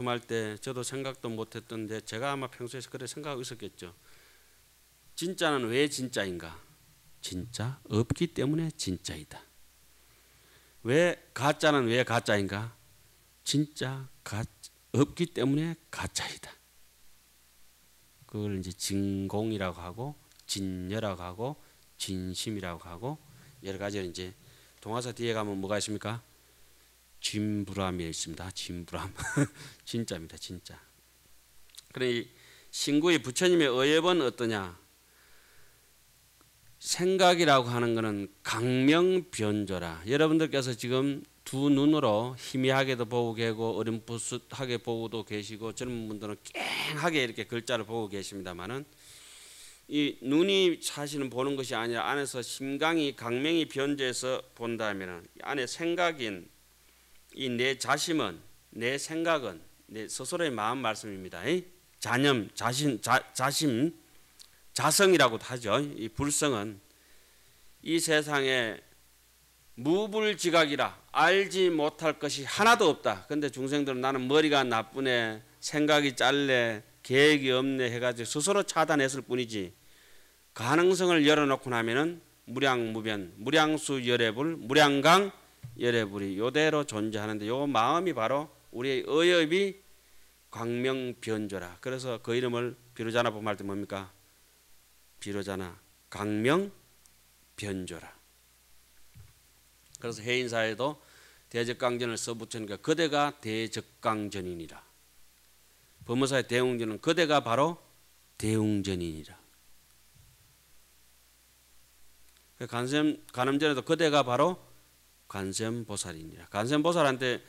할 때 저도 생각도 못했던데 제가 아마 평소에 그래 생각하고 있었겠죠. 진짜는 왜 진짜인가? 진짜 없기 때문에 진짜이다. 왜 가짜는 왜 가짜인가? 진짜 없기 때문에 가짜이다. 그걸 이제 진공이라고 하고 진여라고 하고 진심이라고 하고 여러 가지 이제 동화사 뒤에 가면 뭐가 있습니까? 진불함이 있습니다. 진불함. 진짜입니다. 진짜. 그래 신구의 부처님의 의협은 어떠냐? 생각이라고 하는 것은 강명변조라. 여러분들께서 지금 두 눈으로 희미하게도 보고 계시고 어렴풋하게 보고도 계시고 젊은 분들은 깽하게 이렇게 글자를 보고 계십니다만은 이 눈이 사실은 보는 것이 아니라 안에서 심강이 강명이 변조해서 본다면은 안에 생각인 이 내 자심은 내 생각은 내 스스로의 마음 말씀입니다. 자념, 자심, 자성이라고도 하죠. 이 불성은 이 세상에 무불지각이라 알지 못할 것이 하나도 없다. 근데 중생들은 나는 머리가 나쁘네, 생각이 짧네, 계획이 없네 해가지고 스스로 차단했을 뿐이지 가능성을 열어놓고 나면은 무량무변, 무량수 열애불, 무량강 열애불이 이대로 존재하는데 요 마음이 바로 우리의 의협이 광명변조라. 그래서 그 이름을 비로자나 법할 때 뭡니까? 비로자나 강명변조라. 그래서 해인사에도 대적강전을 써붙이니까 그대가 대적강전이니라. 법무사의 대웅전은 그대가 바로 대웅전이니라. 간음전에도 그대가 바로 관세음보살이니라. 관세음보살한테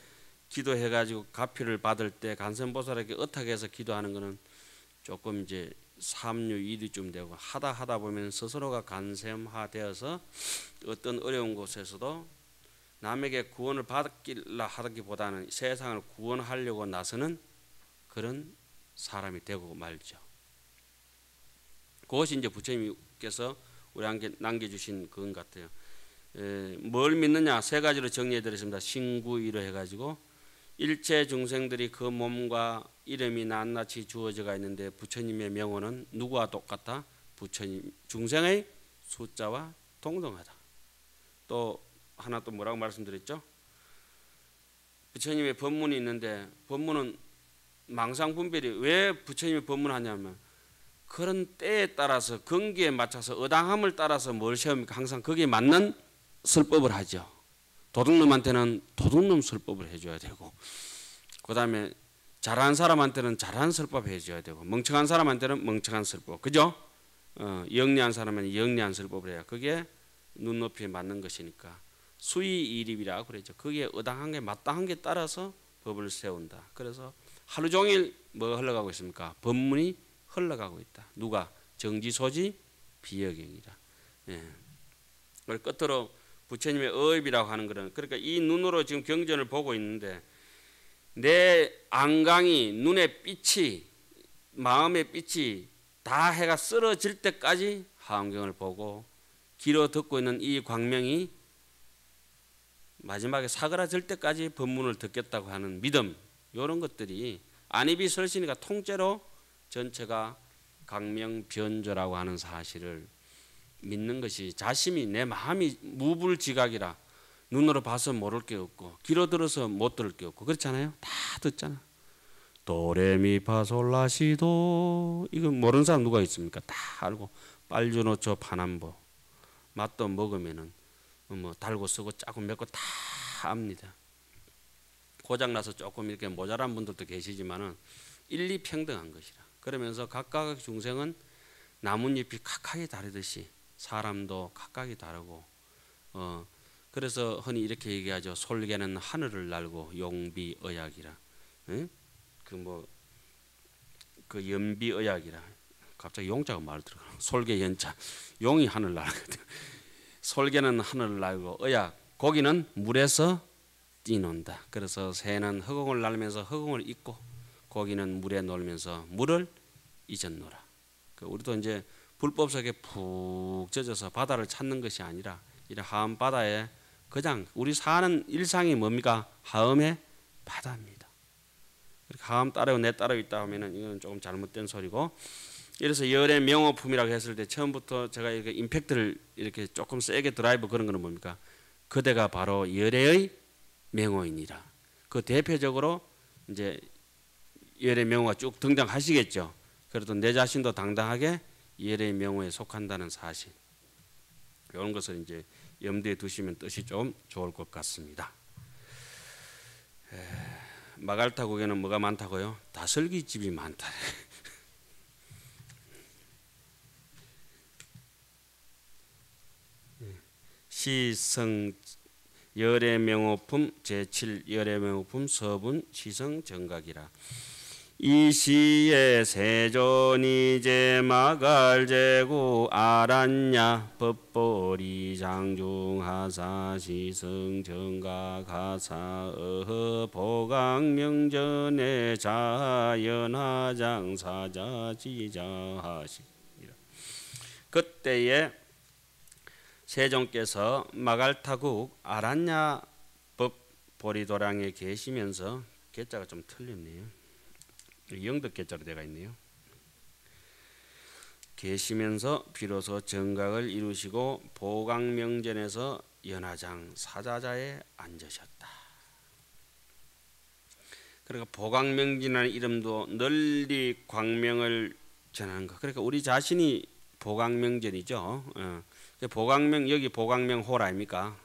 기도해가지고 가피를 받을 때 관세음보살에게 의탁해서 기도하는 것은 조금 이제 삼류 이류쯤 되고 하다 보면 스스로가 관세음화되어서 어떤 어려운 곳에서도 남에게 구원을 받기라 하기보다는 세상을 구원하려고 나서는 그런 사람이 되고 말죠. 그것이 이제 부처님께서 우리에게 남겨주신 그건 같아요. 뭘 믿느냐 세 가지로 정리해 드렸습니다. 신구이로 해가지고 일체 중생들이 그 몸과 이름이 낱낱이 주어져가 있는데 부처님의 명호는 누구와 똑같다? 부처님 중생의 숫자와 동등하다. 또 하나 또 뭐라고 말씀드렸죠? 부처님의 법문이 있는데 법문은 망상분별이 왜 부처님의 법문하냐면 그런 때에 따라서 건기에 맞춰서 어당함을 따라서 뭘 시험합니까? 항상 거기에 맞는 설법을 하죠. 도둑놈한테는 도둑놈 설법을 해줘야 되고 그 다음에 잘하는 사람한테는 잘하는 설법 해줘야 되고 멍청한 사람한테는 멍청한 설법, 그죠? 영리한 사람은 영리한 설법을 해야 그게 눈높이에 맞는 것이니까 수의이립이라고 그랬죠. 거기에 어당한 게 마땅한 게 따라서 법을 세운다. 그래서 하루 종일 뭐가 흘러가고 있습니까? 법문이 흘러가고 있다. 누가? 정지소지 비여경이라. 예. 끝으로 부처님의 의협이라고 하는 것은 그러니까 이 눈으로 지금 경전을 보고 있는데 내 안강이 눈의 빛이 마음의 빛이 다 해가 쓰러질 때까지 하엄경을 보고 귀로 듣고 있는 이 광명이 마지막에 사그라질 때까지 법문을 듣겠다고 하는 믿음 이런 것들이 안입이 설신이가 통째로 전체가 강명변조라고 하는 사실을 믿는 것이 자심이 내 마음이 무불지각이라 눈으로 봐서 모를 게 없고 귀로 들어서 못 들을 게 없고 그렇잖아요. 다 듣잖아. 도레미파솔라시도 이건 모르는 사람 누가 있습니까? 다 알고 빨주노초 파남보 맛도 먹으면은 뭐 달고 쓰고 짜고 맵고 다 압니다. 고장나서 조금 이렇게 모자란 분들도 계시지만은 일리평등한 것이라. 그러면서 각각 중생은 나뭇잎이 각각이 다르듯이 사람도 각각이 다르고 그래서 흔히 이렇게 얘기하죠. 솔개는 하늘을 날고 용비의학이라. 그 연비의학이라. 갑자기 용자가 말을 들어. 솔개 연자. 용이 하늘 날거든. 솔개는 하늘을 날고 의학. 고기는 물에서 뛰논다. 그래서 새는 허공을 날면서 허공을 잊고 고기는 물에 놀면서 물을 잊었노라. 우리도 이제 불법 속에 푹 젖어서 바다를 찾는 것이 아니라 이 하엄 바다에 그냥 우리 사는 일상이 뭡니까? 하엄의 바다입니다. 하음 따르고 내 따르고 있다 하면은 이건 조금 잘못된 소리고. 이래서 열의 명호품이라고 했을 때 처음부터 제가 이렇게 임팩트를 이렇게 조금 세게 드라이브 그런 거는 뭡니까? 그대가 바로 열의 명호이니라. 그 대표적으로 이제 열의 명호가 쭉 등장하시겠죠. 그래도 내 자신도 당당하게 열의 명호에 속한다는 사실. 이런 것을 이제 염두에 두시면 뜻이 좀 좋을 것 같습니다. 마갈타국에는 뭐가 많다고요? 다슬기집이 많다. 시성 열의 명호품 제7 열의 명호품 서분 시성 정각이라. 이 시에 세존이 제마갈제구 아란냐 법보리 장중하사 시성 정각하사 어허 보강명전에 자연하장 사자지자하시니라. 그때에 세종께서 마갈타국 아란냐 법보리도량에 계시면서 계자가 좀 틀렸네요. 영덕 계자로 되어 있네요. 계시면서 비로소 정각을 이루시고 보강명전에서 연화장 사자자에 앉으셨다. 그러니까 보강명전이라는 이름도 널리 광명을 전하는 것. 그러니까 우리 자신이 보강명전이죠. 보강명 여기 보강명홀 아닙니까?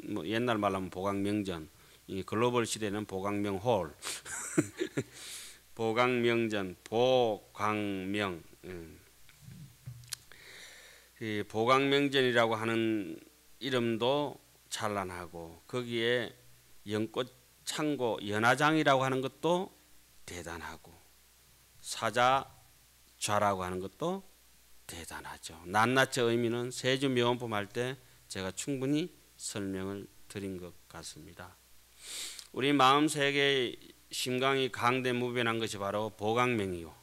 뭐 옛날 말로 하면 보강명전. 이 글로벌 시대는 보강명홀. 보강명전, 보광명. 이 보강명전이라고 하는 이름도 찬란하고 거기에 연꽃 창고 연화장이라고 하는 것도 대단하고 사자좌라고 하는 것도 대단하죠. 낱낱이 의미는 세주명호품 할 때 제가 충분히 설명을 드린 것 같습니다. 우리 마음 세계의 심강이 강대무변한 것이 바로 보강명이요.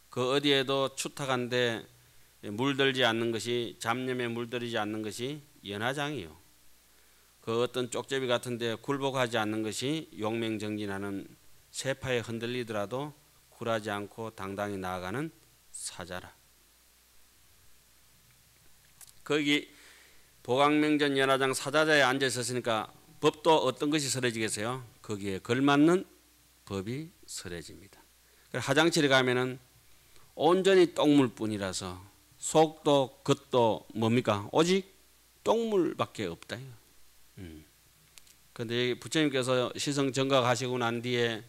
그 어디에도 추탁한데 물들지 않는 것이 잡념에 물들이지 않는 것이 연화장이요. 그 어떤 쪽제비 같은데 굴복하지 않는 것이 용맹정진하는 세파에 흔들리더라도 굴하지 않고 당당히 나아가는 사자라. 거기 보강명전 연화장 사자자에 앉아 있었으니까 법도 어떤 것이 서려지겠어요? 거기에 걸맞는 법이 서려집니다. 화장실에 가면은 온전히 똥물뿐이라서 속도 겉도 뭡니까? 오직 똥물밖에 없다. 그런데 부처님께서 시성 정각하시고 난 뒤에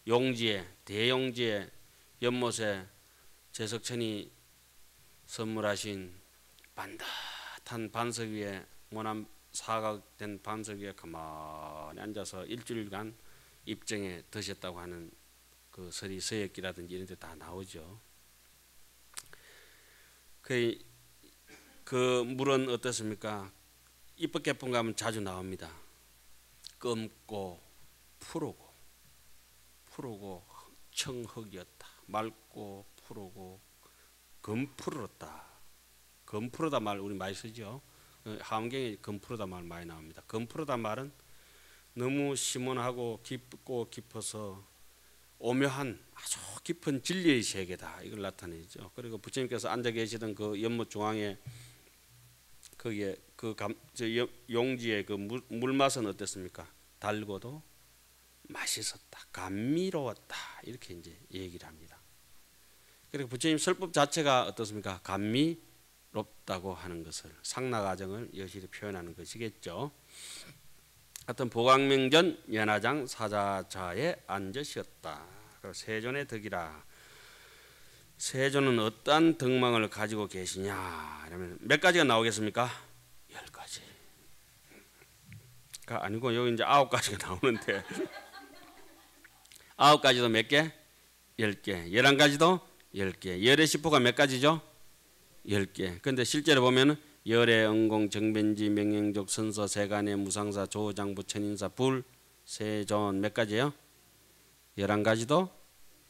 용지에 대용지에 연못에 제석천이 선물하신 반듯한 반석 위에 모남 사각된 반석 위에 가만히 앉아서 일주일간 입정에 드셨다고 하는 그 설이 서역기라든지 이런 데 다 나오죠. 그 물은 어떻습니까? 입법개품 가면 자주 나옵니다. 검고 푸르고 청흙이었다. 맑고 푸르고 검푸르렀다. 검푸르다 말 우리 많이 쓰죠. 함경에 검푸르다 말 많이 나옵니다. 검푸르다 말은 너무 시원하고 깊고 깊어서 오묘한 아주 깊은 진리의 세계다. 이걸 나타내죠. 그리고 부처님께서 앉아 계시던 그 연못 중앙에 거기에 용지의 그 물맛은 어땠습니까? 달고도 맛있었다. 감미로웠다. 이렇게 이제 얘기를 합니다. 그리고 부처님 설법 자체가 어떻습니까? 감미롭다고 하는 것을 상나가정을 여실히 표현하는 것이겠죠. 하여튼 보강명전 연화장 사자좌에 앉으셨다. 세존의 덕이라. 세존은 어떠한 덕망을 가지고 계시냐? 그러면 몇 가지가 나오겠습니까? 10가지가 아니고 여기 이제 9가지가 나오는데 9가지도 몇 개? 10개. 11가지도 10개. 열의 시포가 몇 가지죠? 10개. 근데 실제로 보면은 열의 응공 정변지 명행족 선서 세간의 무상사 조장부 천인사 불 세존 몇 가지예요? 11가지도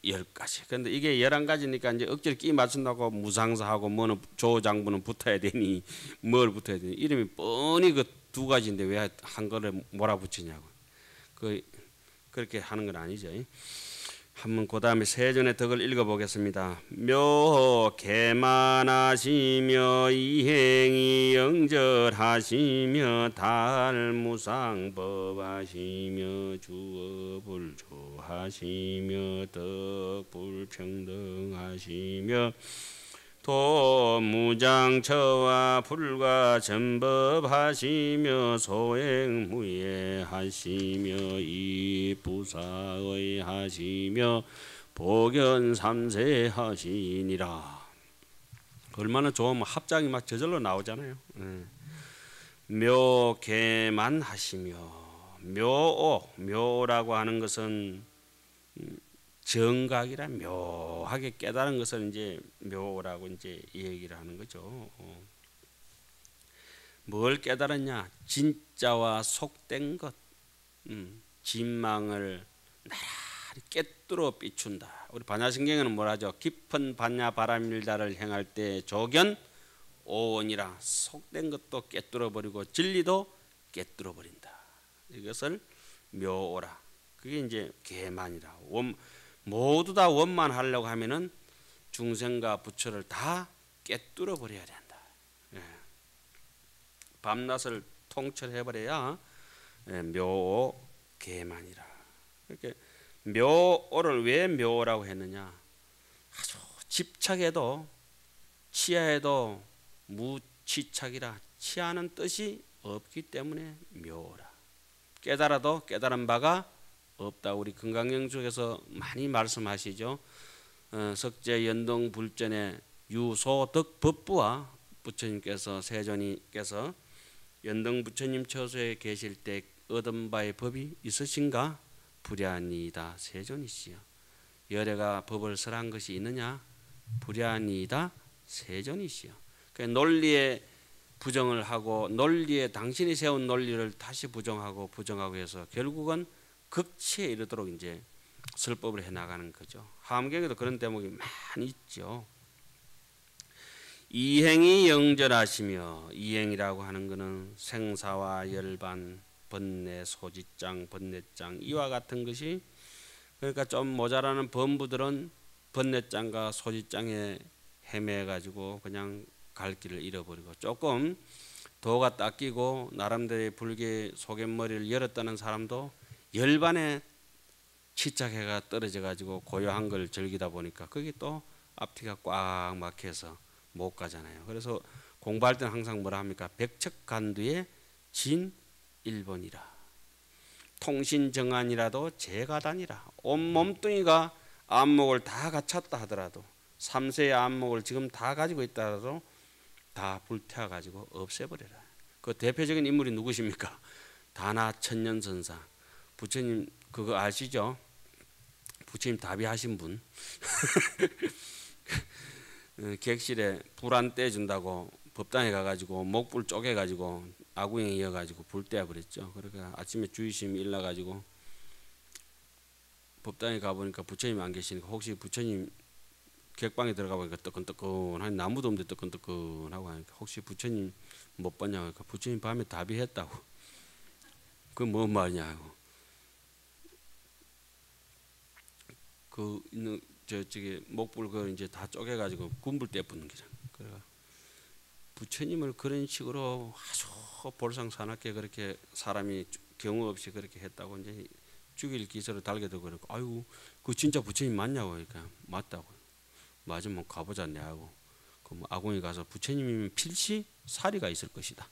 10가지. 근데 이게 11가지니까 이제 억지로 끼 맞춘다고 무상사하고 뭐는 조장부는 붙어야 되니 뭘 붙어야 되니 이름이 뻔히 그 두 가지인데 왜 한 거를 몰아붙이냐고. 그렇게 하는 건 아니죠. 한번 그 다음에 세전의 덕을 읽어보겠습니다. 묘 개만하시며 이행이 영절하시며 달무상법하시며 주업불조하시며 덕불평등하시며 도무장처와 불가전법하시며 소행무예하시며 이부사의하시며 복연삼세하시니라. 얼마나 좋으면 합장이 막 저절로 나오잖아요. 묘개만하시며 묘라고 하는 것은 정각이라 묘하게 깨달은 것을 이제 묘라고 이제 얘기를 하는 거죠. 뭘 깨달았냐? 진짜와 속된 것, 진망을 나란히 깨뚫어 비춘다. 우리 반야신경에는 뭐라 하죠? 깊은 반야 바람일다를 행할 때 조견 오원이라. 속된 것도 깨뚫어 버리고 진리도 깨뚫어 버린다. 이것을 묘오라. 그게 이제 개만이라. 모두 다 원만하려고 하면은 중생과 부처를 다 깨뚫어 버려야 된다. 예. 밤낮을 통철해 버려야 묘오 개만이라. 이렇게 묘오를 왜 묘라고 했느냐? 아주 집착해도 치하해도 무치착이라. 치하는 뜻이 없기 때문에 묘라. 깨달아도 깨달은 바가 없다. 우리 금강경축에서 많이 말씀하시죠. 석제 연동 불전의 유소덕 법부와 부처님께서 세존이께서 연동 부처님 처소에 계실 때 얻은 바의 법이 있으신가? 불야니이다 세존이시여. 열애가 법을 설한 것이 있느냐? 불야니이다 세존이시여. 그러니까 논리에 부정을 하고 논리에 당신이 세운 논리를 다시 부정하고 해서 결국은 극치에 이르도록 이제 설법을 해 나가는 거죠. 하암경에도 그런 대목이 많이 있죠. 이행이 영절하시며, 이행이라고 하는 것은 생사와 열반, 번뇌, 소지장, 번뇌장 이와 같은 것이, 그러니까 좀 모자라는 범부들은 번뇌장과 소지장에 헤매 가지고 그냥 갈 길을 잃어버리고, 조금 도가 닦이고 나름대로의 불교 소견머리를 열었다는 사람도 열반에 치착해가 떨어져 가지고 고요한 걸 즐기다 보니까 거기 또 앞뒤가 꽉 막혀서 못 가잖아요. 그래서 공부할 때는 항상 뭐라 합니까? 백척간두의 진 1번이라. 통신정안이라도 재가단이라. 온 몸뚱이가 안목을 다 갖췄다 하더라도, 3세의 안목을 지금 다 가지고 있다 하더라도 다 불태워 가지고 없애버려라. 그 대표적인 인물이 누구십니까? 다나천년선사. 부처님 그거 아시죠? 부처님 답이하신 분. 객실에 불 안 떼준다고 법당에 가가지고 목불 쪼개가지고 아궁이에 이어가지고 불 떼어버렸죠. 그러니까 아침에 주의심이 일나가지고 법당에 가보니까 부처님이 안 계시니까 혹시 부처님 객방에 들어가 보니까 뜨끈뜨끈하니 나무도 없는데 뜨끈뜨끈하고 하니까 혹시 부처님 못 봤냐고 하니까 부처님 밤에 답이했다고. 그 뭔 말이냐고. 저기 목불 그 이제 다 쪼개가지고 군불 떼붙는 거잖아. 그래가 부처님을 그런 식으로 아주 볼상사납게 그렇게 사람이 경우 없이 그렇게 했다고 이제 죽일 기세를 달게 되고 그러고, 아이고 그 진짜 부처님 맞냐고. 그러니까 맞다고. 맞으면 가보자 내하고. 그럼 아궁이 가서 부처님이면 필시 사리가 있을 것이다.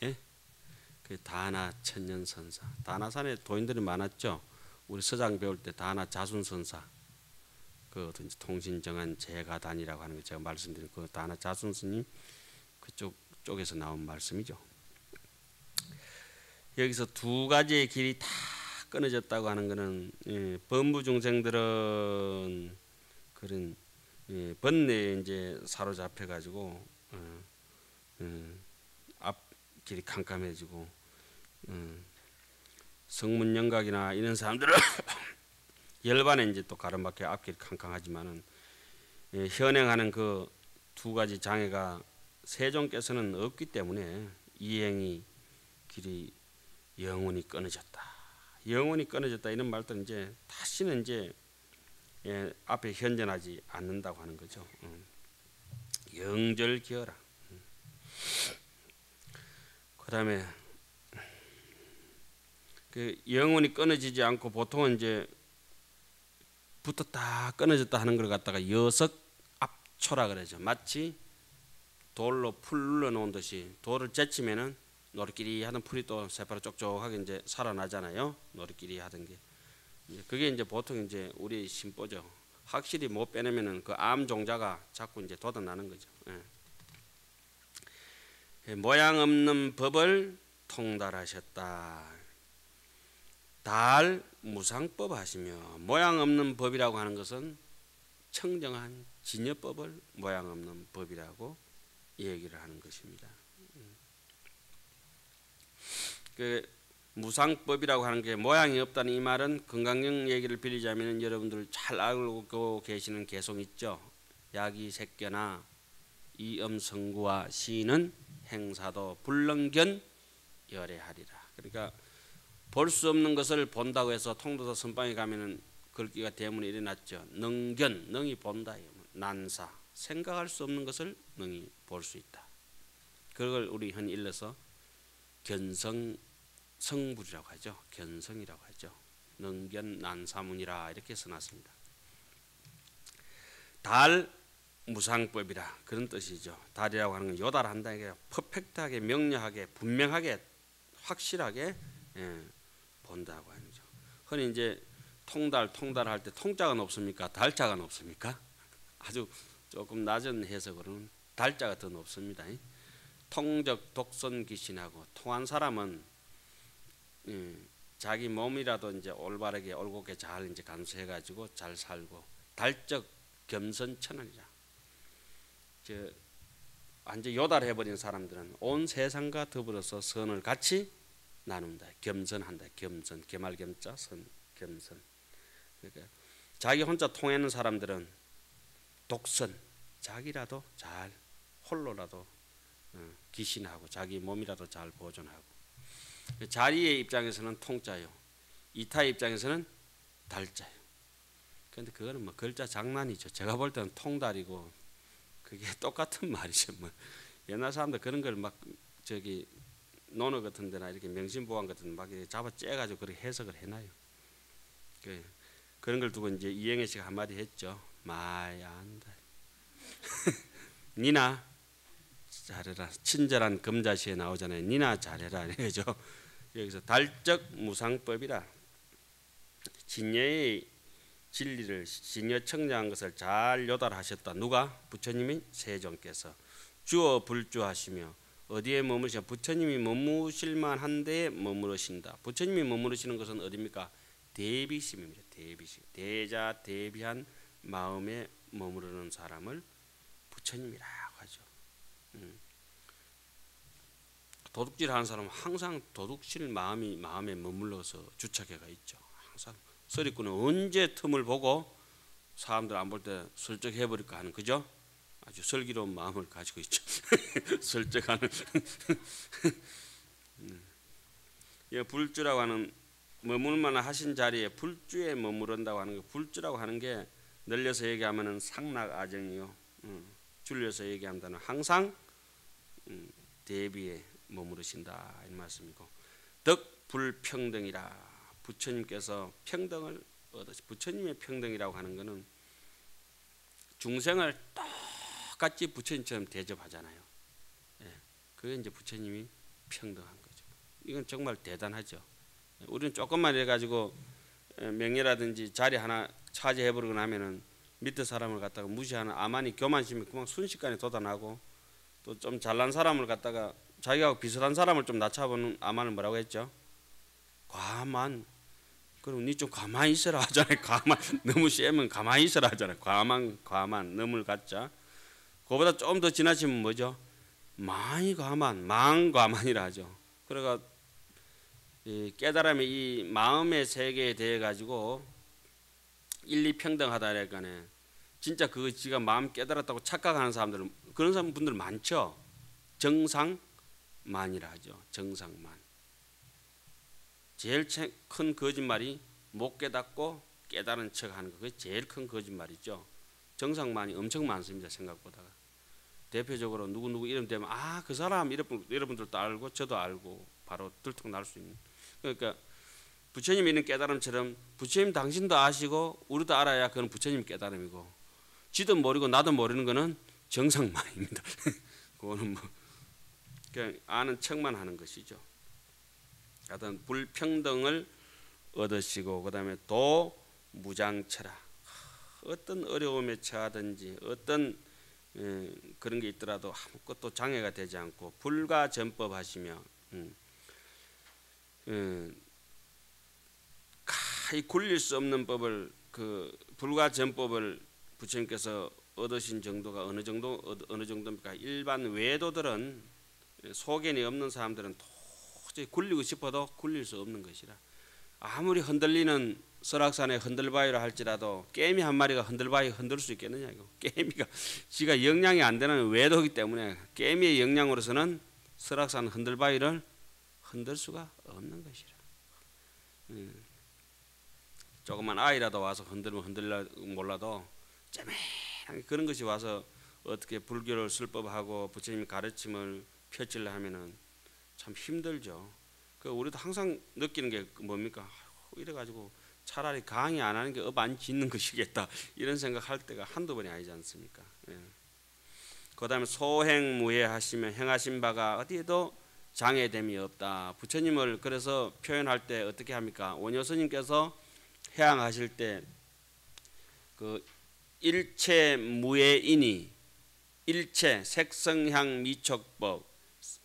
예? 그 다나천년선사. 다나산에 도인들이 많았죠. 우리 서장 배울 때 다나자순선사, 그 통신정안 재가단이라고 하는 거 제가 말씀드린 그 다나자순스님 그쪽에서 나온 말씀이죠. 여기서 두 가지의 길이 다 끊어졌다고 하는 것은, 범부 중생들은 그런 번뇌에 이제 사로잡혀 가지고 앞길이 캄캄해지고, 성문영각이나 이런 사람들은 열반에 이제 또 가름박혀 앞길이 캄캄하지만은, 현행하는 그 두 가지 장애가 세종께서는 없기 때문에 이행이 길이 영원히 끊어졌다. 영원히 끊어졌다 이런 말들은 이제 다시는 이제 앞에 현존하지 않는다고 하는 거죠. 영절기어라. 그다음에 그 영원히 끊어지지 않고 보통은 이제 붙었다 끊어졌다 하는 걸 갖다가 여석압초라 그러죠. 마치 돌로 풀 눌러놓은 듯이 돌을 제치면은 노릇끼리 하던 풀이 또 새파랗 쪽쪽하게 이제 살아나잖아요. 노릇끼리 하던 게 그게 이제 보통 이제 우리 심보죠. 확실히 못 빼내면은 그 암 종자가 자꾸 이제 돋아나는 거죠. 모양 없는 법을 통달하셨다. 달 무상법 하시며 모양 없는 법이라고 하는 것은 청정한 진여법을 모양 없는 법이라고 얘기를 하는 것입니다. 그 무상법이라고 하는 게 모양이 없다는 이 말은 건강경 얘기를 빌리자면 여러분들 잘 알고 계시는 개송 있죠. 약이 새겨나 이엄성구와 시는 행사도 불능견 열애하리라. 그러니까 볼 수 없는 것을 본다고 해서 통도사 선방에 가면은 글귀가 대문에 일어났죠. 능견, 능이 본다. 난사, 생각할 수 없는 것을 능이 볼 수 있다. 그걸 우리 흔히 일러서 견성 성불이라고 하죠. 견성이라고 하죠. 능견 난사문이라 이렇게 써놨습니다. 달 무상법이라 그런 뜻이죠. 달이라고 하는 건 요달한다. 이게 퍼펙트하게 명료하게 분명하게 확실하게 본다고 하는 거죠. 흔히 이제 통달할 때 통자가 높습니까? 달자가 높습니까? 아주 조금 낮은 해석으로는 달자가 더 높습니다. 통적 독선 귀신하고 통한 사람은 자기 몸이라도 이제 올바르게 올곧게 잘 이제 감수해가지고 잘 살고 달적 겸선천하리라. 완전 요달해버린 사람들은 온 세상과 더불어서 선을 같이 나눈다. 겸선한다. 겸선, 겸할겸자 선, 겸선. 그러니까 자기 혼자 통하는 사람들은 독선, 자기라도 잘 홀로라도 기신하고 자기 몸이라도 잘 보존하고. 자리의 입장에서는 통자요. 이타의 입장에서는 달자요. 그런데 그거는 뭐 글자 장난이죠. 제가 볼 때는 통달이고 그게 똑같은 말이죠. 뭐 옛날 사람들 그런 걸 막 저기 논어 같은 데나 이렇게 명심보안 같은 데 막 잡아 째가지고 그렇게 해석을 해놔요. 그런 걸 두고 이제 이영애 씨가 한마디 했죠. 마야 안다. 니나 잘해라. 친절한 금자시에 나오잖아요. 니나 잘해라. 이거죠. 여기서 달적 무상법이라 진여의 진리를 진여 청량한 것을 잘 요달하셨다. 누가? 부처님이 세종께서 주어 불주하시며 어디에 머무르시냐? 부처님이 머무실만 한 데에 머무르신다. 부처님이 머무르시는 것은 어디입니까? 대비심입니다. 대비심. 대자 대비한 마음에 머무르는 사람을 부처님이라고 하죠. 도둑질하는 사람은 항상 도둑질 마음에 머물러서 주착해가 있죠. 항상 서리꾼은 언제 틈을 보고 사람들 안 볼 때 슬쩍 해버릴까 하는 그죠? 아주 슬기로운 마음을 가지고 있죠. 슬쩍하는 불주라고 하는 머물만 하신 자리에 불주에 머무른다고 하는 거. 불주라고 하는 게 늘려서 얘기하면은 상락아정이요. 줄여서 얘기한다는 항상 대비에 머무르신다 이 말씀이고, 덕불평등이라 부처님께서 평등을 얻으시. 부처님의 평등이라고 하는 것은 중생을 똑같이 부처님처럼 대접하잖아요. 그게 이제 부처님이 평등한 거죠. 이건 정말 대단하죠. 우리는 조금만 해가지고 명예라든지 자리 하나 차지해버리고 나면은 밑에 사람을 갖다가 무시하는 아만이 교만심이 그만 순식간에 돋아나고, 또 좀 잘난 사람을 갖다가 자기하고 비슷한 사람을 좀 낮춰보는 아만을 뭐라고 했죠? 과만. 그럼 니 좀 가만히 있어라 하잖아요. 가만. 너무 세면 가만히 있어라 하잖아요. 과만 너물 갖자. 그거보다 좀 더 지나치면 뭐죠? 많이 과만, 망과만이라 하죠. 그래가 깨달음의 이 마음의 세계에 대해 가지고 일리평등하다 그러니까 진짜 지가 마음 깨달았다고 착각하는 사람들은 그런 분들 많죠. 정상만이라 하죠. 정상만. 제일 큰 거짓말이 못 깨닫고 깨달은 척하는 거. 그게 제일 큰 거짓말이죠. 정상만이 엄청 많습니다. 생각보다가. 대표적으로 누구 이름 되면 그 사람 여러분들도 알고 저도 알고 바로 들통 날 수 있는. 그러니까 부처님 있는 깨달음처럼 부처님 당신도 아시고 우리도 알아야 그건 부처님 깨달음이고, 지도 모르고 나도 모르는 거는 정상만입니다. 그거는 뭐 그냥 아는 척만 하는 것이죠. 하여튼 불평등을 얻으시고, 그다음에 도무장처라. 어떤 어려움에 처하든지 어떤 그런 게 있더라도 아무것도 장애가 되지 않고 불가전법하시며, 가히 굴릴 수 없는 법을, 그 불가전법을 부처님께서 얻으신 정도가 어느 정도입니까? 일반 외도들은, 소견이 없는 사람들은 도저히 굴리고 싶어도 굴릴 수 없는 것이라. 아무리 흔들리는 설악산의 흔들바위라 할지라도 깨미 한 마리가 흔들바위 흔들 수 있겠느냐 이거. 깨미가 지가 영양이 안 되는 외도이기 때문에 깨미의 영양으로서는 설악산 흔들바위를 흔들 수가 없는 것이라. 조그만 아이라도 와서 흔들면 흔들라 몰라도 쩌매하게 그런 것이 와서 어떻게 불교를 술법하고 부처님의 가르침을 펼치려 하면은 참 힘들죠. 그 우리도 항상 느끼는 게 뭡니까? 이래가지고 차라리 강의 안 하는 게 업 안 짓는 것이겠다 이런 생각할 때가 한두 번이 아니지 않습니까? 예. 그다음에 소행무해하시며 행하신 바가 어디에도 장애됨이 없다. 부처님을 그래서 표현할 때 어떻게 합니까? 원효스님께서 해양하실 때 그 일체 무예인이, 일체 색성향 미촉법,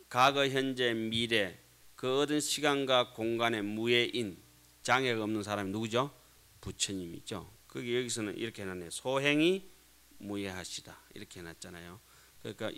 과거 현재 미래 그 얻은 시간과 공간의 무예인, 장애가 없는 사람이 누구죠? 부처님이죠. 거기 여기서는 이렇게 해놨네요. 소행이 무예하시다 이렇게 해놨잖아요. 그러니까